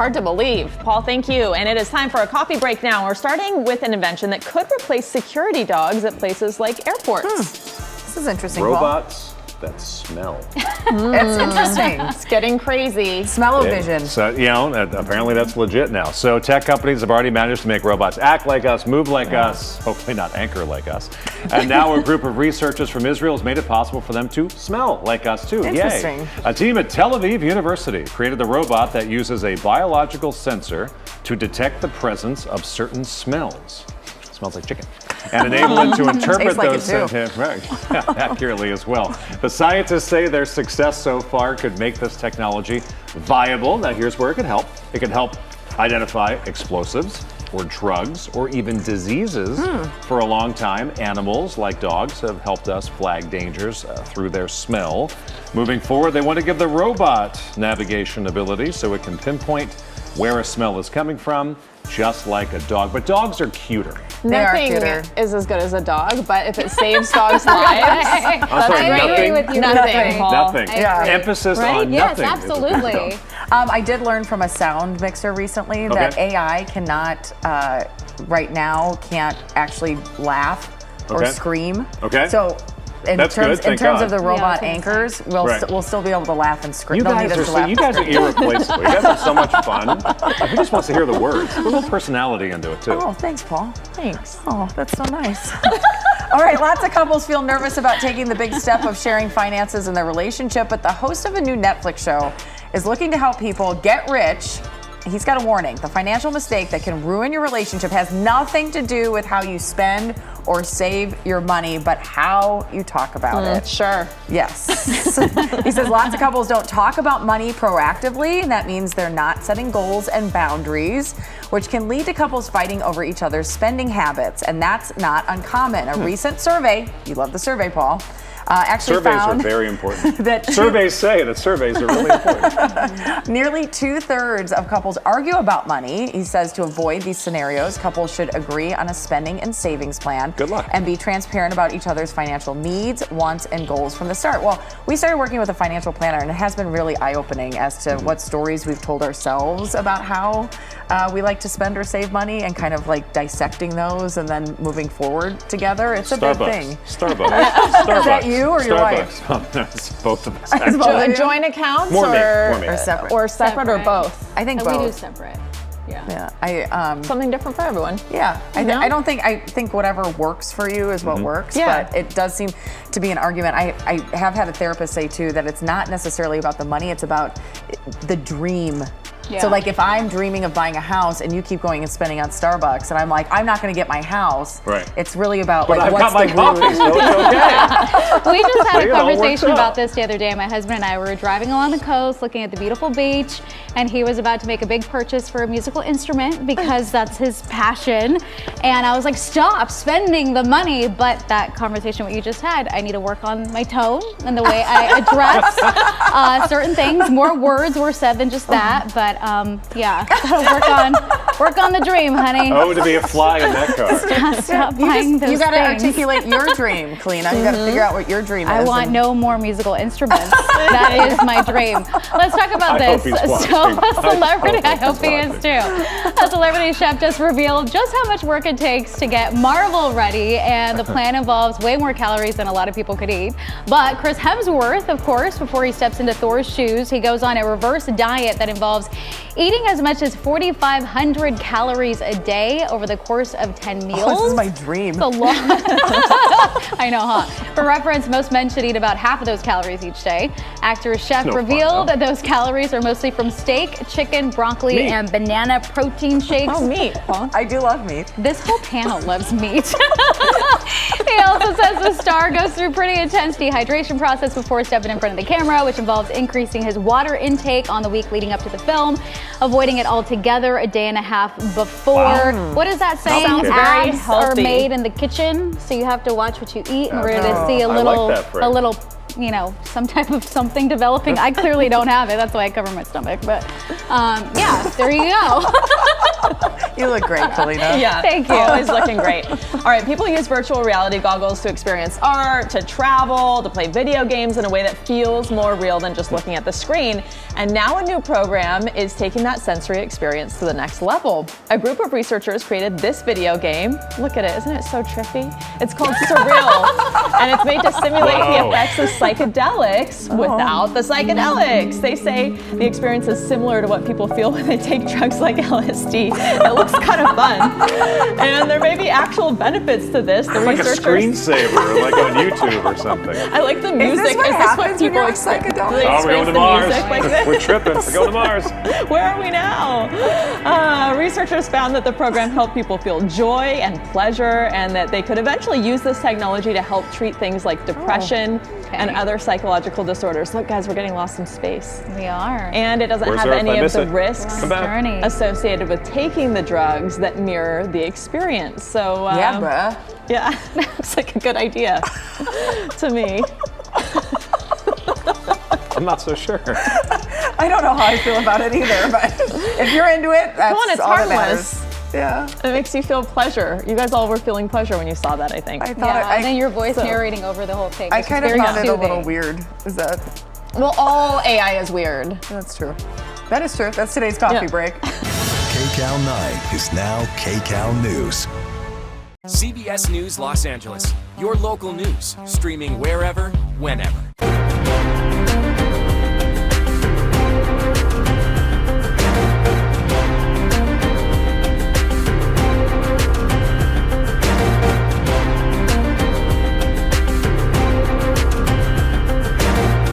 Hard to believe. Paul, thank you. And it is time for a coffee break now. We're starting with an invention that could replace security dogs at places like airports. This is interesting, Robots that smell. It's interesting. It's getting crazy. Smell-o-vision. So, apparently that's legit now. So tech companies have already managed to make robots act like us, move like us, hopefully not anchor like us. And now a group of researchers from Israel has made it possible for them to smell like us too. Interesting. Yay. A team at Tel Aviv University created the robot that uses a biological sensor to detect the presence of certain smells. Smells like chicken. And enable it to interpret those accurately as well. The scientists say their success so far could make this technology viable. Now here's where it could help. It could help identify explosives or drugs or even diseases. For a long time, animals like dogs have helped us flag dangers through their smell. Moving forward, they want to give the robot navigation ability so it can pinpoint where a smell is coming from, just like a dog. But dogs are cuter. Nothing is as good as a dog, but if it saves dogs' lives, I agree with you. Nothing, Paul. Nothing. Yeah. Emphasis on Yes, nothing. absolutely. I did learn from a sound mixer recently that AI cannot, right now, can't actually laugh or scream. Okay. So in That's terms good, thank of God. the robot Yeah, anchors, we'll still be able to laugh and scream. You They'll guys need us to laugh. you guys are irreplaceable. You guys have so much fun. Who just wants to hear the words? A little personality into it too. Oh, thanks, Paul. Thanks. Oh, that's so nice. All right, lots of couples feel nervous about taking the big step of sharing finances in their relationship, but the host of a new Netflix show is looking to help people get rich. He's got a warning. The financial mistake that can ruin your relationship has nothing to do with how you spend or save your money, but how you talk about it. Sure. Yes. He says lots of couples don't talk about money proactively, and that means they're not setting goals and boundaries, which can lead to couples fighting over each other's spending habits, and that's not uncommon. A recent survey, you love the survey, Paul, actually Surveys found are very important. that Surveys say that surveys are really important. nearly 2/3 of couples argue about money. He says to avoid these scenarios, couples should agree on a spending and savings plan. Good luck. And be transparent about each other's financial needs, wants, and goals from the start. Well, we started working with a financial planner, and it has been really eye-opening as to what stories we've told ourselves about how we like to spend or save money, and kind of like dissecting those and then moving forward together. It's a big thing. Starbucks. Is that you or your wife? It's both of us. It's actually. both of you? Joint accounts More me. Or separate? or separate or Separate. both? I think We do both. separate. Yeah. I Something different for everyone. Yeah, know? I think whatever works for you is what works, Yeah. but it does seem to be an argument. I have had a therapist say too that it's not necessarily about the money, it's about the dream. Yeah. So like if I'm dreaming of buying a house and you keep going and spending on Starbucks and I'm like, I'm not gonna get my house. Right. It's really about But like I've what's got my the coffee, root. so it's okay. We just had It a all works conversation out. about this the other day. My husband and I were driving along the coast looking at the beautiful beach, and he was about to make a big purchase for a musical instrument because that's his passion. And I was like, stop spending the money. But that conversation, what you just had, I need to work on my tone and the way I address certain things. More words were said than just that. But yeah, gotta work on the dream, honey. Oh, to be a fly in that car. Stop buying those You gotta things. articulate your dream, Kalina. You gotta figure out what your dream is. I want and- no more musical instruments. That is my dream. Let's talk about I hope this. he's watching. So a celebrity, I hope he's he is too. A celebrity chef just revealed just how much work it takes to get Marvel ready, and the plan involves way more calories than a lot of people could eat. But Chris Hemsworth, of course, before he steps into Thor's shoes, he goes on a reverse diet that involves eating as much as 4,500 calories a day over the course of 10 meals. Oh, this is my dream. It's a lot. I know, huh? For reference, most men should eat about half of those calories each day. Actor chef No fun, revealed though. that those calories are mostly from steak, chicken, broccoli, Meat. and banana protein shakes. Oh, meat. Paul. I do love meat. This whole panel loves meat. He also says the star goes through pretty intense dehydration process before stepping in front of the camera, which involves increasing his water intake on the week leading up to the film, avoiding it altogether a day and a half before. Wow. What is that saying? Sounds very Abs are healthy. made in the kitchen, so you have to watch what you eat in order to Oh, see I like that phrase. a little, you know, some type of something developing. I clearly don't have it. That's why I cover my stomach. But yeah, there you go. You look great, Kalina. Yeah, Thank you. Always looking great. All right, people use virtual reality goggles to experience art, to travel, to play video games in a way that feels more real than just looking at the screen. And now a new program is taking that sensory experience to the next level. A group of researchers created this video game. Look at it, isn't it so trippy? It's called Surreal, and it's made to simulate the effects of psychedelics without the psychedelics. They say the experience is similar to what people feel when they take drugs like LSD. It looks kind of fun. And there may be actual benefits to this. The Like a researchers, screensaver, like on YouTube or something. I like the music. this what happens when you're on psychedelics? Do Oh, they we're going experience to the Mars. music like this? We're tripping. We're going to Mars. Where are we now? Researchers found that the program helped people feel joy and pleasure, and that they could eventually use this technology to help treat things like depression and other psychological disorders. Look, guys, we're getting lost in space. We are. And it doesn't Where's have Earth? I any of miss the it. risks Come back. Journey. associated with taking the drugs that mirror the experience. So, Yeah, bruh. yeah, looks like a good idea to me. I'm not so sure. I don't know how I feel about it either, but if you're into it, that's Come on, it's all that harmless. matters. Yeah. It makes you feel pleasure. You guys all were feeling pleasure when you saw that, I think. I thought Yeah, and then I your voice so- narrating over the whole thing. I which is kind of very found it a little soothing. weird. Is that? Well, all AI is weird. That's true. That is true. That's today's coffee Yeah. break. Kcal 9 is now Kcal News. CBS News Los Angeles, your local news, streaming wherever, whenever.